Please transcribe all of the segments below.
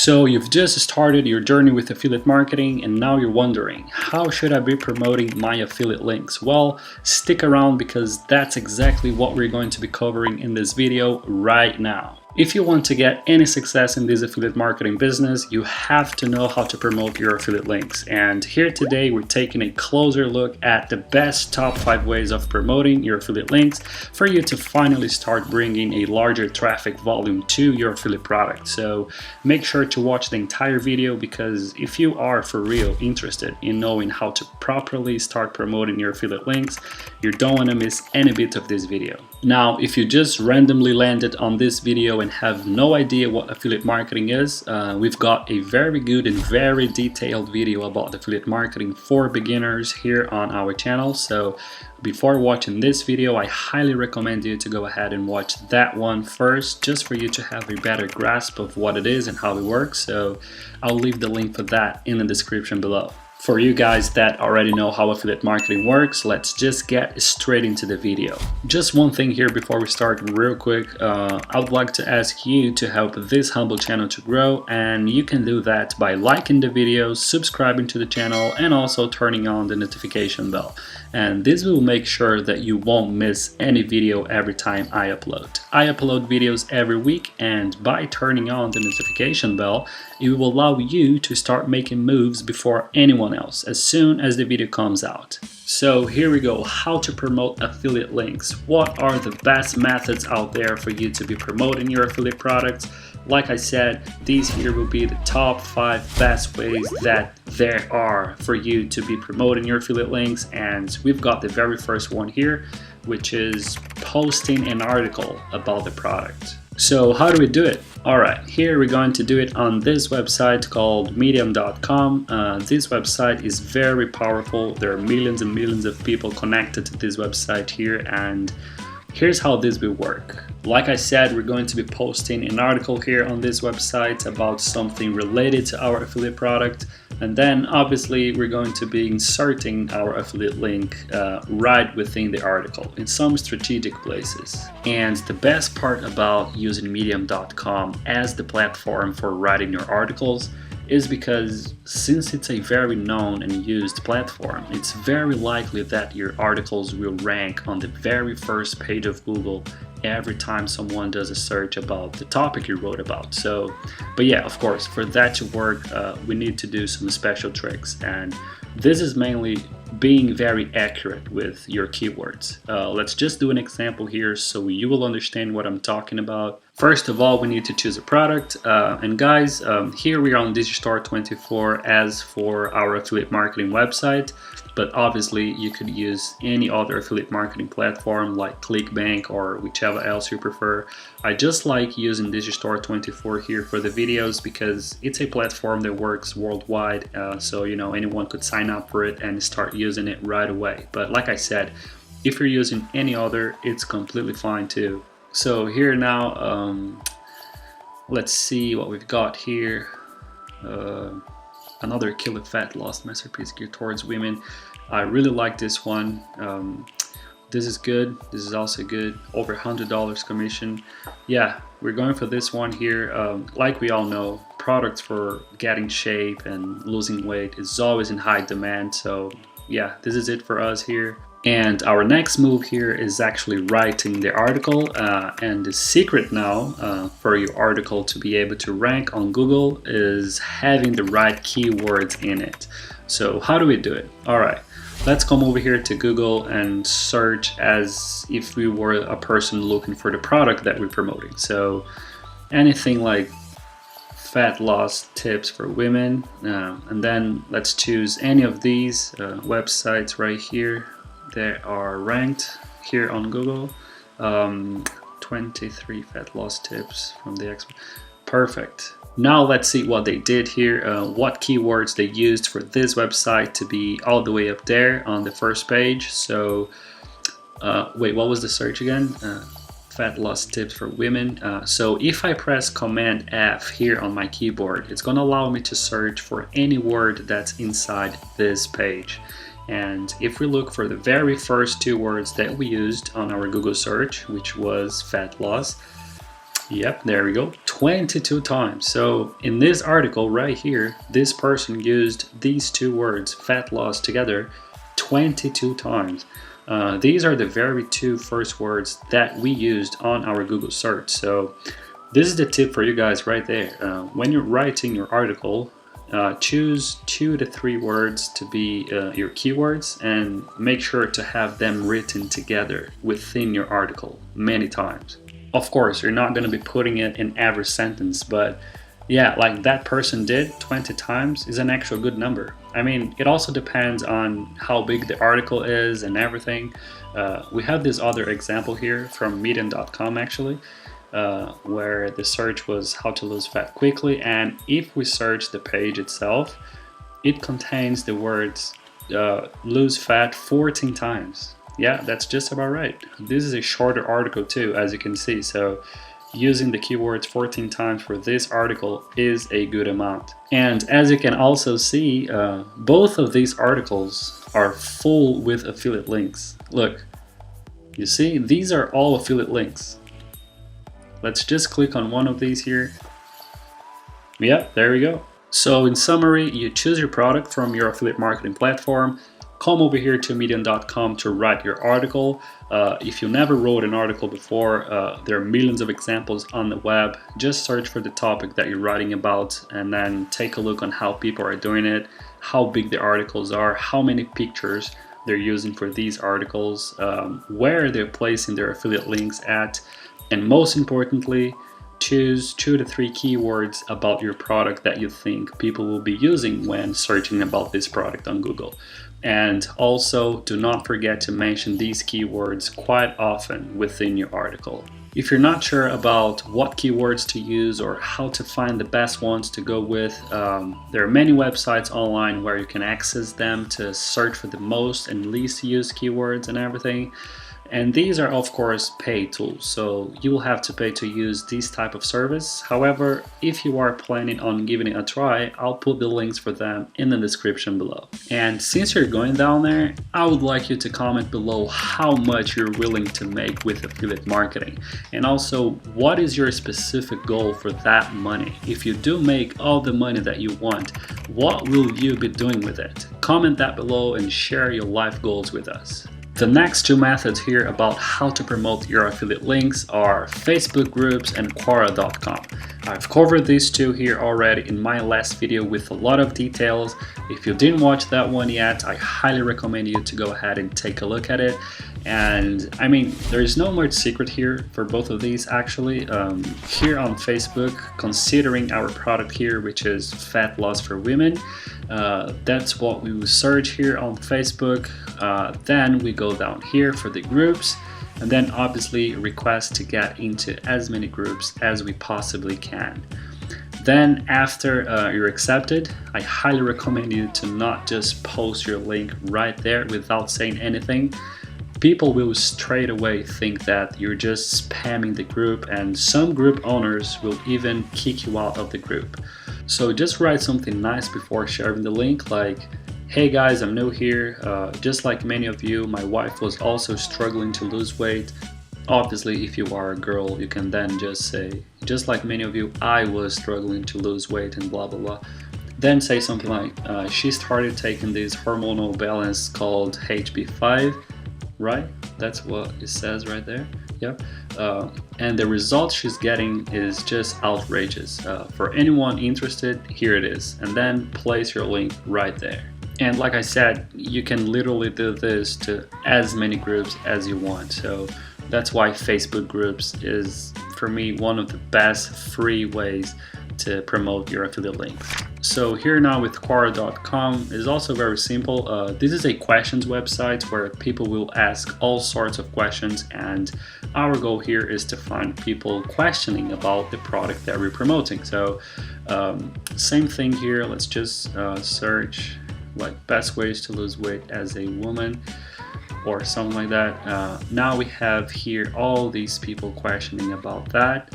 So you've just started your journey with affiliate marketing and now you're wondering, how should I be promoting my affiliate links? Well, stick around because that's exactly what we're going to be covering in this video right now. If you want to get any success in this affiliate marketing business, you have to know how to promote your affiliate links. And here today, we're taking a closer look at the best top 5 ways of promoting your affiliate links for you to finally start bringing a larger traffic volume to your affiliate product. So make sure to watch the entire video, because if you are for real interested in knowing how to properly start promoting your affiliate links, you don't want to miss any bit of this video. Now, if you just randomly landed on this video and have no idea what affiliate marketing is, we've got a very good and very detailed video about affiliate marketing for beginners here on our channel. So before watching this video, I highly recommend you to go ahead and watch that one first, just for you to have a better grasp of what it is and how it works. So I'll leave the link for that in the description below. For you guys that already know how affiliate marketing works, let's just get straight into the video. Just one thing here before we start real quick, I would like to ask you to help this humble channel to grow, and you can do that by liking the video, subscribing to the channel, and also turning on the notification bell. And this will make sure that you won't miss any video every time I upload. I upload videos every week, and by turning on the notification bell, it will allow you to start making moves before anyone else as soon as the video comes out. So here we go, how to promote affiliate links. What are the best methods out there for you to be promoting your affiliate products? Like I said, these here will be the top 5 best ways that there are for you to be promoting your affiliate links. And we've got the very first one here, which is posting an article about the product. So how do we do it? Alright, here we're going to do it on this website called medium.com. This website is very powerful. There are millions and millions of people connected to this website here, and here's how this will work. Like I said, we're going to be posting an article here on this website about something related to our affiliate product, and then obviously we're going to be inserting our affiliate link right within the article in some strategic places. And the best part about using medium.com as the platform for writing your articles is because since it's a very known and used platform, it's very likely that your articles will rank on the very first page of Google every time someone does a search about the topic you wrote about. So, but yeah, of course, for that to work, we need to do some special tricks, and this is mainly being very accurate with your keywords. Let's just do an example here so you will understand what I'm talking about. First of all, we need to choose a product, and guys, here we are on Digistore24 as for our affiliate marketing website, but obviously you could use any other affiliate marketing platform like ClickBank or whichever else you prefer. I just like using Digistore24 here for the videos because it's a platform that works worldwide, so you know, anyone could sign up for it and start using it right away. But like I said, if you're using any other, it's completely fine too. So here now, let's see what we've got here. Another killer fat loss masterpiece geared towards women. I really like this one. This is good. This is also good. Over $100 commission. Yeah, we're going for this one here. Like we all know, products for getting shape and losing weight is always in high demand. So yeah, this is it for us here. And our next move here is actually writing the article, and the secret now for your article to be able to rank on Google is having the right keywords in it. So how do we do it? Alright, let's come over here to Google and search as if we were a person looking for the product that we're promoting. So anything like fat loss tips for women, and then let's choose any of these websites right here. They are ranked here on Google. 23 fat loss tips from the expert. Perfect. Now let's see what they did here, what keywords they used for this website to be all the way up there on the first page. So, wait, what was the search again? Fat loss tips for women. So if I press Command F here on my keyboard, it's going to allow me to search for any word that's inside this page. And if we look for the very first 2 words that we used on our Google search, which was fat loss, yep, there we go, 22 times. So in this article right here, this person used these two words, fat loss, together 22 times. These are the very two first words that we used on our Google search. So this is the tip for you guys right there. When you're writing your article, choose 2 to 3 words to be your keywords, and make sure to have them written together within your article many times. Of course, you're not going to be putting it in every sentence, but yeah, like that person did 20 times is an actual good number. I mean, it also depends on how big the article is and everything. We have this other example here from medium.com actually, where the search was how to lose fat quickly, and if we search the page itself, it contains the words lose fat 14 times. Yeah, that's just about right. This is a shorter article too, as you can see, so using the keywords 14 times for this article is a good amount. And as you can also see, both of these articles are full with affiliate links. Look, you see, these are all affiliate links. Let's just click on one of these here. Yeah, there we go. So in summary, you choose your product from your affiliate marketing platform, come over here to medium.com to write your article. If you never wrote an article before, there are millions of examples on the web. Just search for the topic that you're writing about and then take a look on how people are doing it, how big the articles are, how many pictures they're using for these articles, where they're placing their affiliate links at, and most importantly, choose 2 to 3 keywords about your product that you think people will be using when searching about this product on Google. And also, do not forget to mention these keywords quite often within your article. If you're not sure about what keywords to use or how to find the best ones to go with, there are many websites online where you can access them to search for the most and least used keywords and everything. And these are of course paid tools, so you will have to pay to use this type of service. However, if you are planning on giving it a try, I'll put the links for them in the description below. And since you're going down there, I would like you to comment below how much you're willing to make with affiliate marketing, and also what is your specific goal for that money. If you do make all the money that you want, what will you be doing with it? Comment that below and share your life goals with us. The next 2 methods here about how to promote your affiliate links are Facebook groups and Quora.com. I've covered these 2 here already in my last video with a lot of details. If you didn't watch that one yet, I highly recommend you to go ahead and take a look at it. And I mean, there's no much secret here for both of these actually. Here on Facebook, considering our product here, which is fat loss for women, that's what we will search here on Facebook. Then we go down here for the groups, and then obviously request to get into as many groups as we possibly can. Then after you're accepted, I highly recommend you to not just post your link right there without saying anything. People will straight away think that you're just spamming the group, and some group owners will even kick you out of the group. So just write something nice before sharing the link, like, hey guys, I'm new here. Just like many of you, my wife was also struggling to lose weight. Obviously, if you are a girl, you can then just say, just like many of you, I was struggling to lose weight and blah blah blah. Then say something like, she started taking this hormonal balance called HB5, right? That's what it says right there. Yep. And the results she's getting is just outrageous. For anyone interested, here it is. And then place your link right there. And like I said, you can literally do this to as many groups as you want. So that's why Facebook groups is, for me, one of the best free ways to promote your affiliate links. So here now with Quora.com is also very simple. This is a questions website where people will ask all sorts of questions, and our goal here is to find people questioning about the product that we're promoting. So same thing here. Let's just search like best ways to lose weight as a woman or something like that. Now we have here all these people questioning about that.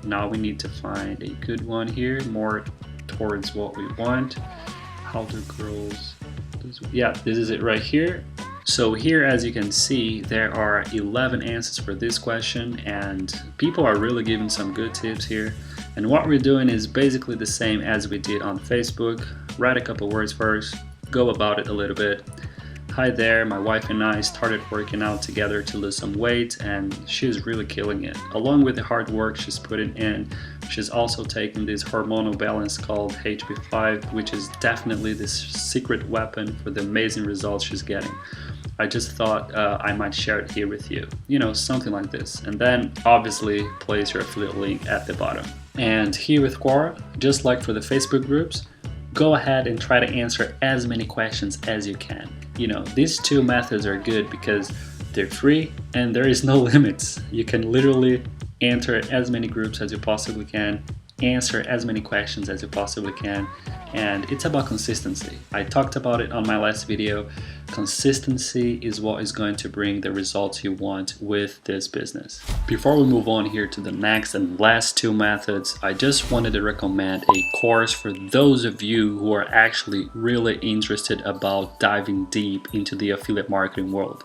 Now we need to find a good one here, more towards what we want. How do girls lose weight? Yeah, this is it right here. So here, as you can see, there are 11 answers for this question, and people are really giving some good tips here. And what we're doing is basically the same as we did on Facebook. Write a couple words first, go about it a little bit. Hi there, my wife and I started working out together to lose some weight, and she's really killing it. Along with the hard work she's putting in, she's also taking this hormonal balance called HB5, which is definitely this secret weapon for the amazing results she's getting. I just thought I might share it here with you. You know, something like this. And then obviously place your affiliate link at the bottom. And here with Quora, just like for the Facebook groups, go ahead and try to answer as many questions as you can. You know, these two methods are good because they're free and there is no limits. You can literally enter as many groups as you possibly can, answer as many questions as you possibly can, and it's about consistency. I talked about it on my last video. Consistency is what is going to bring the results you want with this business. Before we move on here to the next and last two methods, I just wanted to recommend a course for those of you who are actually really interested about diving deep into the affiliate marketing world.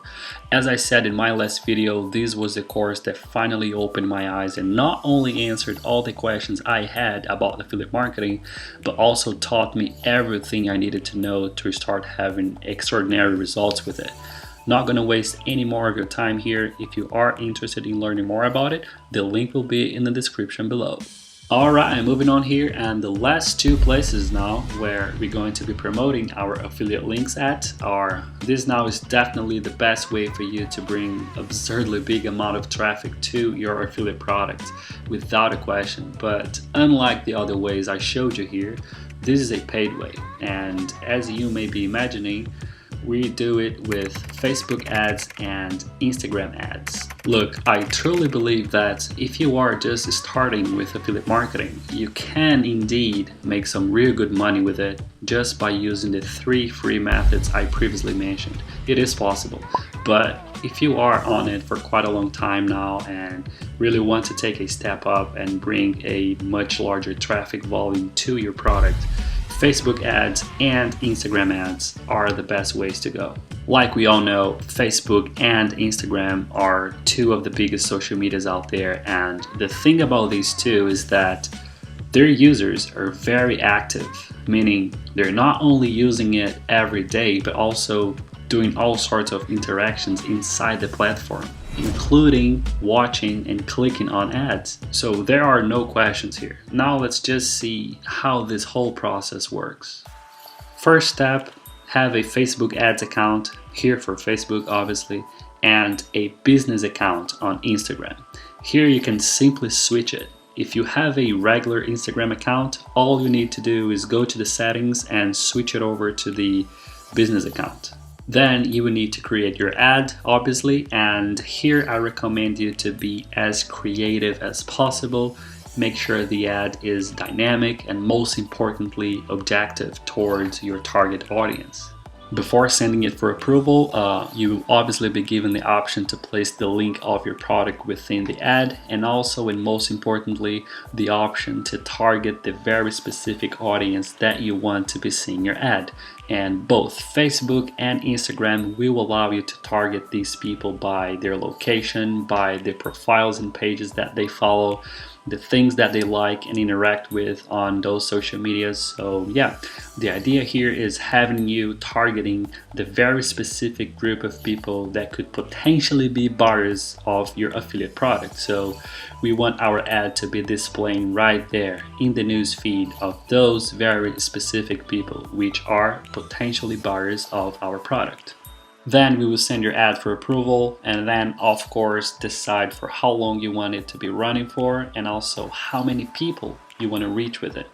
As I said in my last video, this was the course that finally opened my eyes and not only answered all the questions I had about affiliate marketing, but also taught me everything I needed to know to start having extraordinary results with it. Not gonna waste any more of your time here. If you are interested in learning more about it, the link will be in the description below. Alright, moving on here, and the last two places now where we're going to be promoting our affiliate links at are, this now is definitely the best way for you to bring absurdly big amount of traffic to your affiliate product without a question. But unlike the other ways I showed you here, this is a paid way, and as you may be imagining, we do it with Facebook ads and Instagram ads. Look, I truly believe that if you are just starting with affiliate marketing, you can indeed make some real good money with it just by using the 3 free methods I previously mentioned. It is possible, but if you are on it for quite a long time now and really want to take a step up and bring a much larger traffic volume to your product, Facebook ads and Instagram ads are the best ways to go. Like we all know, Facebook and Instagram are two of the biggest social medias out there, and the thing about these two is that their users are very active, meaning they're not only using it every day, but also doing all sorts of interactions inside the platform, including watching and clicking on ads. So there are no questions here. Now let's just see how this whole process works. First step, have a Facebook ads account, here for Facebook obviously, and a business account on Instagram. Here you can simply switch it. If you have a regular Instagram account, all you need to do is go to the settings and switch it over to the business account. Then you will need to create your ad, obviously, and here I recommend you to be as creative as possible. Make sure the ad is dynamic and most importantly, objective towards your target audience. Before sending it for approval, you will obviously be given the option to place the link of your product within the ad, and also, and most importantly, the option to target the very specific audience that you want to be seeing your ad. And both Facebook and Instagram will allow you to target these people by their location, by their profiles and pages that they follow, the things that they like and interact with on those social medias. So yeah, the idea here is having you targeting the very specific group of people that could potentially be buyers of your affiliate product. So we want our ad to be displaying right there in the news feed of those very specific people, which are potentially buyers of our product. Then we will send your ad for approval, and then of course decide for how long you want it to be running for, and also how many people you want to reach with it.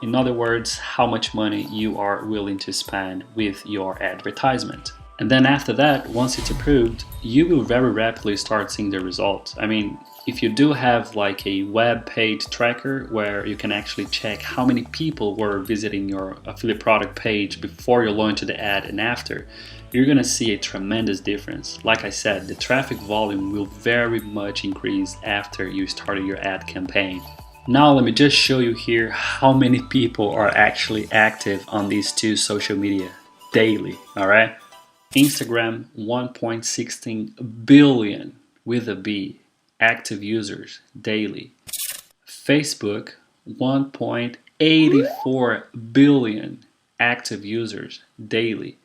In other words, how much money you are willing to spend with your advertisement. And then after that, once it's approved, you will very rapidly start seeing the results. I mean, if you do have like a web page tracker where you can actually check how many people were visiting your affiliate product page before you launch the ad and after, you're gonna see a tremendous difference. Like I said, the traffic volume will very much increase after you started your ad campaign. Now let me just show you here how many people are actually active on these two social media daily, alright? Instagram, 1.16 billion with a B active users daily. Facebook, 1.84 billion active users daily.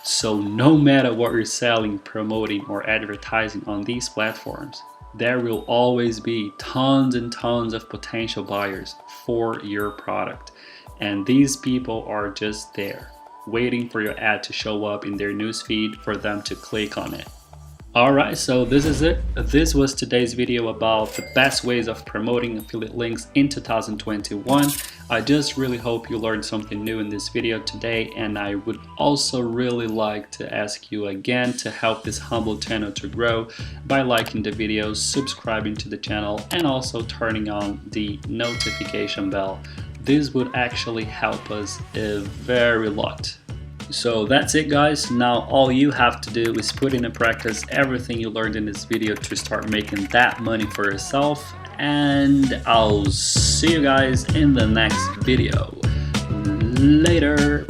So no matter what you're selling, promoting, or advertising on these platforms, there will always be tons and tons of potential buyers for your product. And these people are just there, waiting for your ad to show up in their newsfeed for them to click on it. Alright, so this is it. This was today's video about the best ways of promoting affiliate links in 2021. I just really hope you learned something new in this video today, and I would also really like to ask you again to help this humble channel to grow by liking the video, subscribing to the channel, and also turning on the notification bell. This would actually help us a very lot. So that's it, guys. Now all you have to do is put into practice everything you learned in this video to start making that money for yourself, and I'll see you guys in the next video. Later.